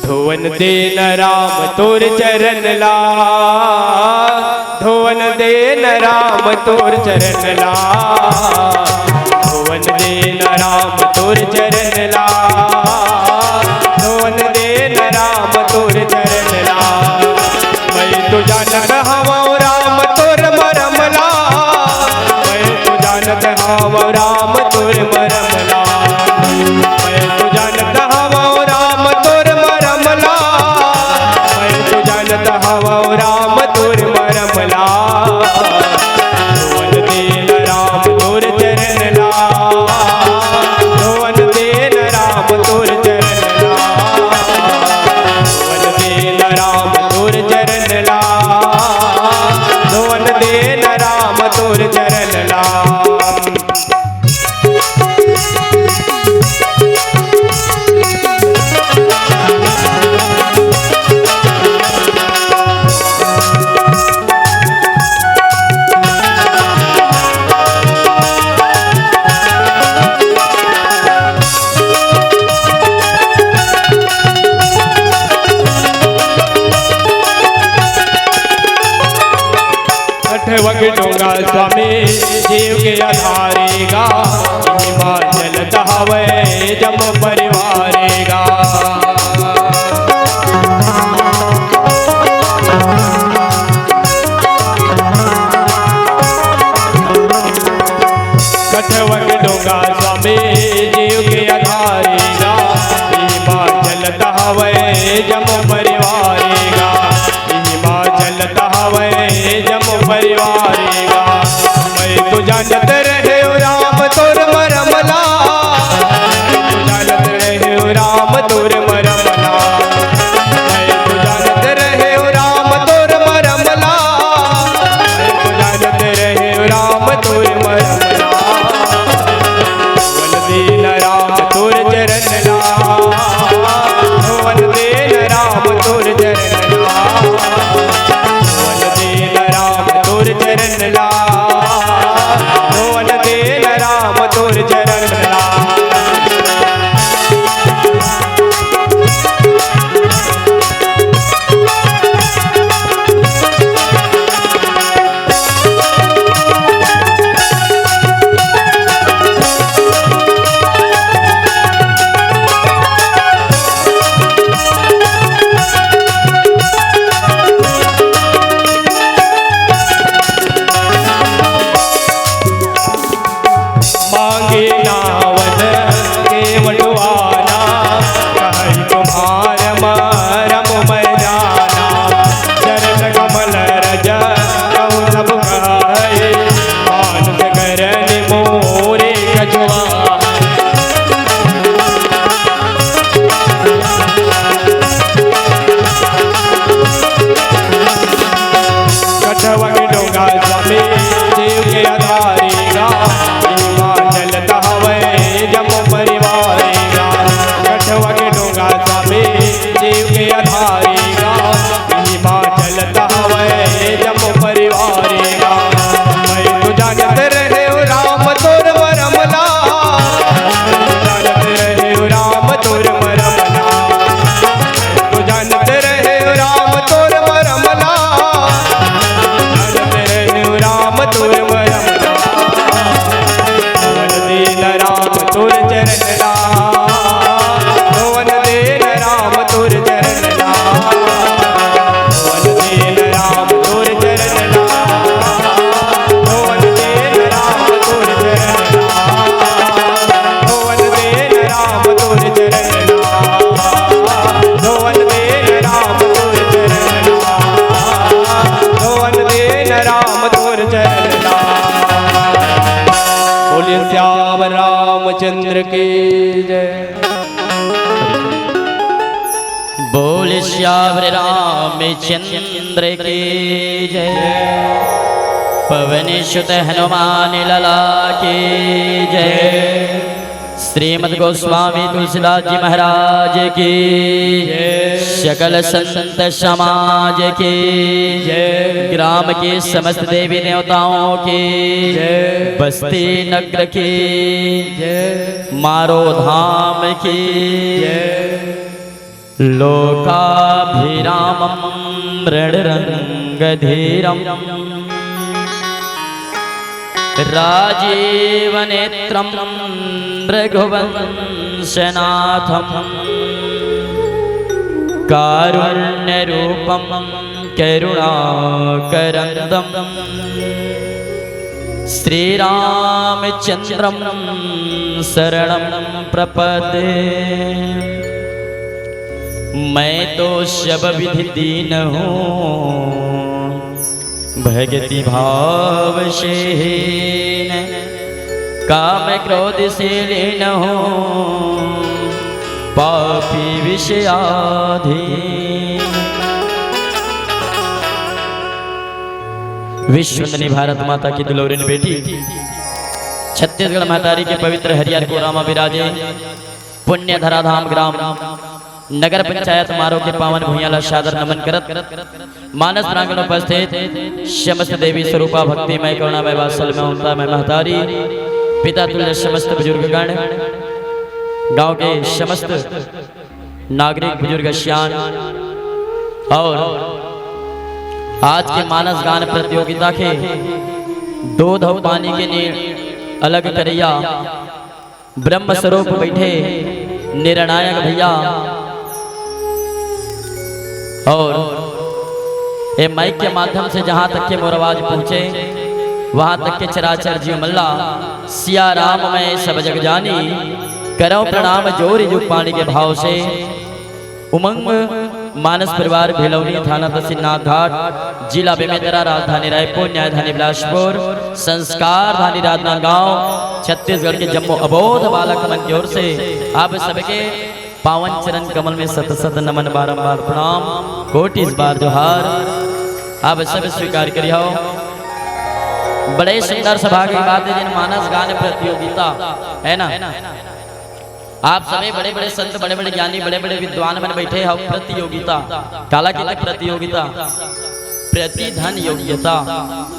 धोवन then Ram तोर चरण ला, धोवन then Ram तोर चरण ला, धोवन देन राम तोर चरण ला, धोवन देन राम तोर चरण ला। मैं तो जानत हवा राम तोर मरम ला, मैं तो जानत हवा राम तोर मरम ला, मैं तो जानत हवा राम तोर मरम ला, मैं तो जानत हवा राम तोर मरम ला। धोवन देन राम तोर चरण ला, धोवन देन राम तोर चरण ला, धोवन देन राम तोर चरण ला, धोवन देन राम तोर चरण ला। वगडोंगा स्वामी जीव के आधारेगा, हिमाचल दहावे जम परिवारेगा। वगडोंगा स्वामी जीव के आधारेगा, हिमाचल दहावे जम परिवारेगा, हिमाचल दहावे जम परिवारेगा। मैं तो जानत रहे राम तोर मरमला, मैं तो जानत रहे राम तोर मरमला, मैं तो जानत रहे राम तोर मरमला, मैं तो जानत रहे राम तोर मरमला। धोवन देन राम तोर चरण ला, धोवन देन राम तोर चरण ला, धोवन देन राम तोर चरण ला, धोवन देन राम तोर चरण ला। मांगे नावन के वटवाना, कहीं तुम्हार मरम मैं जाना, चरण कमल रज कहु सब कहे, मानस करन मोरे कछुआ। वगडोंगा स्वामी जीव के आधारेगा, हिमाचल दहावे जम परिवारेगा। वगडोंगा स्वामी जीव के आधारेगा, हिमाचल दहावे जम परिवारेगा। मैं तो जानत रहे राम तोर मरमला, जानत रहे राम तोर मरमला, तो जानत रहे राम तोर मरमला, राम तोर मरमला। धोवन देन राम तोर चरण ला, धोवन देन राम तोर चरण ला, धोवन देन राम तोर चरण ला, धोवन देन राम तोर चरण ला, धोवन देन राम तोर चरण ला, धोवन देन राम तोर चरण ला, धोवन देन राम तोर चरण ला। बोलिए श्याम रामचंद्र की जय। बोल श्याम रामचंद्र की जय। पवन सुत हनुमान लला की जय। श्रीमद् गोस्वामी तुलसीदास जी महाराज की जय। सकल संत समाज की जय। ग्राम के समस्त देवी देवताओं की जय। बस्ती नगर की जय। मारो धाम की जय। लोकाभिरामं मृडरङ्गधीरं राजीवनेत्रं रघुवंशनाथं कारुण्यरूपं करुणाकरन्दं श्रीरामचन्द्रं शरणं प्रपदे। मैं तो शब विधि दीन हूँ भगति भाव से हीन, काम क्रोध से लीन हूँ पापी विषयाधीन। विश्वंदनी भारत माता की दुलोरिन बेटी छत्तीसगढ़ महतारी के पवित्र हरियर को रामा विराजे पुण्य धराधाम ग्राम नगर पंचायत मारो के पावन भूयाला सादर नमन करत मानस प्रांगण उपस्थित समस्त देवी स्वरूपा भक्तिमय करुणामय वात्सल्य में ममता में महतारी पिता तुल्य समस्त बुजुर्गगण गांव के समस्त नागरिक बुजुर्ग श्यान और आज के मानस गान प्रतियोगिता के दूध और पानी के लिए अलग करैया ब्रह्म स्वरूप बैठे निर्णायक भैया और ये माइक के माध्यम से जहां तक के मोर आवाज पहुंचे वहां तक के चराचर जीव मल्ला सिया राम मैं सब जग जानी करो प्रणाम जोरी जुग पानी के भाव से। उमंग मानस परिवार भेलौनी थाना तहसीलनाथ घाट जिला बेमेतरा राजधानी रायपुर न्यायधानी बिलासपुर संस्कार धानी राजनांदगांव छत्तीसगढ़ के जम्मू अबोध बालक मन की ओर से आप सबके पावन चरण कमल में सत सत नमन बारंबार प्रणाम कोटि बार जोहार आप सब स्वीकार करियो। बड़े सुंदर सभा की बात है जिन मानस गान प्रतियोगिता है ना, आप सभी बड़े बड़े संत बड़े बड़े ज्ञानी बड़े बड़े विद्वान में बैठे हो। प्रतियोगिता काला की प्रतियोगिता प्रतिधन योग्यता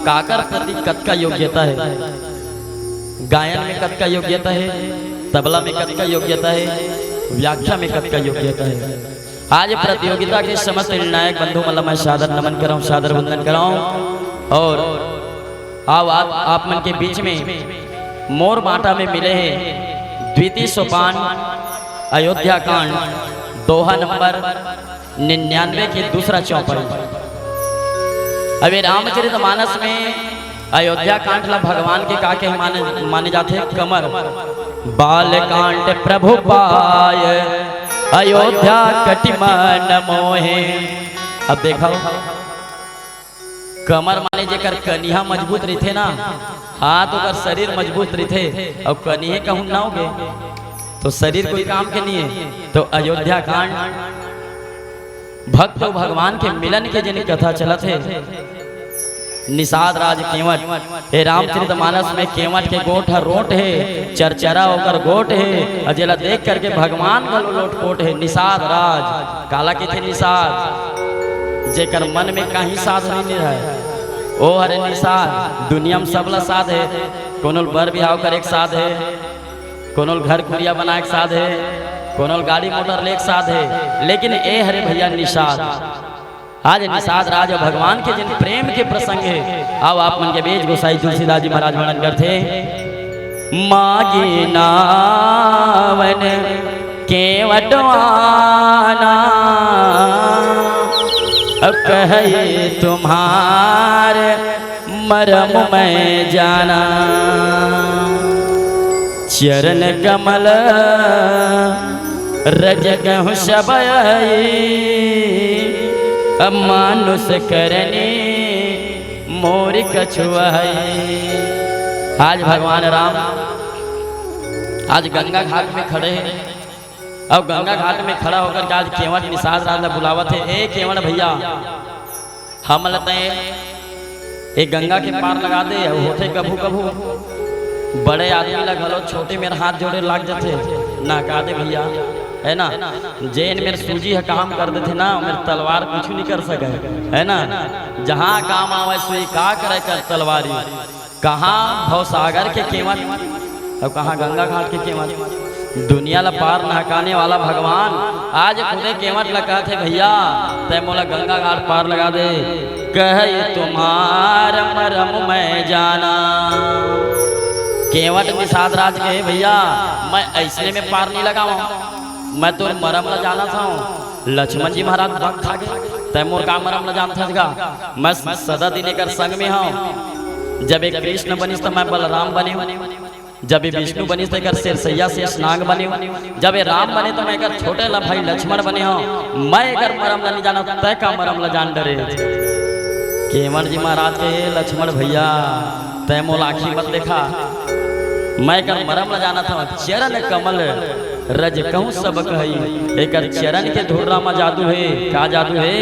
काकर प्रति कत का योग्यता है, गायन में कत का योग्यता है, तबला में कत का योग्यता है, व्याख्या में कत का योग्यता है। आज प्रतियोगिता के समस्त निर्णायक बंधु मतलब मैं सादर नमन कराऊं सादर वंदन कराऊं और आओ आप मन के बीच में मोर माटा में मिले हैं द्वितीय सोपान अयोध्या कांड दोहा नंबर 99 की दूसरा चौपाई। अभी रामचरित मानस में अयोध्या कांड ला भगवान के काके माने जाते कमर बाल कांड प्रभु पाय अयोध्या कटिमन मोहे। अब देखो कमर माने जेकर कनिहा मजबूत रहते ना हाथ ओकर शरीर मजबूत रहते और कनिहे कहूं ना होगे तो शरीर कोई काम के नहीं है। तो अयोध्या कांड भक्त भगवान के मिलन के जिन कथा चलत है निषाद राज केवट हे रामचरित मानस में केवट के गोठ रोट है चरचरा होकर गोट है अजेला देख करके भगवान का लोटपोट है। निषाद राज काला के थे निषाद जेकर मन में कहीं साध नहीं रहे ओ हरे निषाद दुनिया में सबला साध है कोनो बर बिहाव कर एक साध है कोनो घर कुरिया बना एक साध है कोनो गाड़ी मोटर ले एक साध है लेकिन ए हरे भैया निषाद आज निषाद राज और भगवान के जिन प्रेम के प्रसंग है आओ आप मन के बीच गोसाई तुलसीदास जी महाराज वर्णन करते मागी नावन केवटवाना कहे तुम्हारे मरम में जाना चरण कमल रज कहूँ सबई मानुष करने मोर कछुआई। आज भगवान राम आज गंगा घाट में खड़े हैं अब गंगा घाट में खड़ा होकर आज केवट निषाद राज ने बुलावत है ए केवट भैया हम लते एक गंगा के पार लगा दे होते कभू कभू बड़े आदमी लगलो छोटे मेरे हाथ जोड़े लाग जाते ना का दे भैया है ना जैन मेरे सूजी है काम कर देते ना मेरे तलवार कुछ नहीं कर सके है ना जहाँ काम आवे सोई का करे कर तलवारी कहाँ भवसागर के केवट और कहाँ गंगा घाट के केवट दुनिया ला पार नहकाने वाला भगवान आज खुदे केवट लगा थे भैया तय मोला गंगा घाट पार लगा दे। कहे तुम्हार मरम मैं जाना, केवट निषाद राज कहे भैया मैं ऐसने में पार नहीं लगाऊं, मैं तो मरम ला जाना था। लक्ष्मण जी महाराज भक्त खा गए तय मोर का मरम ला जानता था, मैं सदा दिन कर संग में हूँ। जब एक कृष्ण बनिस तो मैं बलराम बने, जब ये विष्णु बनी तो कर सिरसैया से नाग बने, जब ये राम बने तो मैं कर छोटे ला भाई लक्ष्मण बने हो। मैं कर मरम ला नहीं जाना तय का मरम ला जान डरे। केवट जी महाराज के लक्ष्मण भैया तय मोल आखी मत देखा, मैं कर मरम ला जाना था। चरण कमल रज कहूँ सब कही, एक चरण के धुर्रा में जादू है। का जादू है?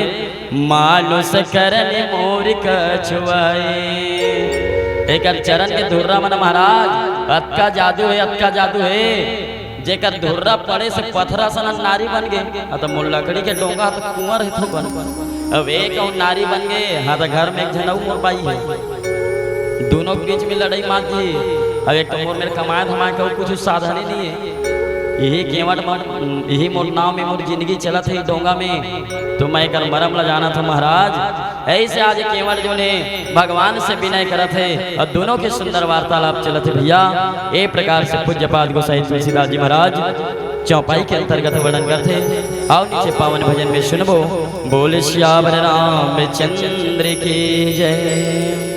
मानुष करन मोर कछुआए, एक चरण के धुर्रा मन महाराज अत का जादू है, अत का जादू है। जेकर धुर्रा पड़े से पथरा सन नारी बन गए, तो मोर लकड़ी के डोंगा तो कुंवर है तो बन। अब एक और नारी बन गए, हाँ तो घर में एक जनऊ मोर पाई है, दोनों के बीच में लड़ाई मार दी। अब एक तो मोर मेरे कमाए धमाए का कुछ साधन ही नहीं है। यही केवट यही मोर नाव में मोर जिंदगी चला था डोंगा में, तो मैं कर मरम ला जाना था महाराज। ऐसे आज केवट जो ने भगवान से विनय करा थे और दोनों के सुंदर वार्तालाप चला थे भैया। एक प्रकार से पूज्यपाद गोसाई तुलसीदास जी महाराज चौपाई के अंतर्गत वर्णन करते। आओ नीचे पावन भजन में सुनबो। बोल श्याम रामचंद्र की जय।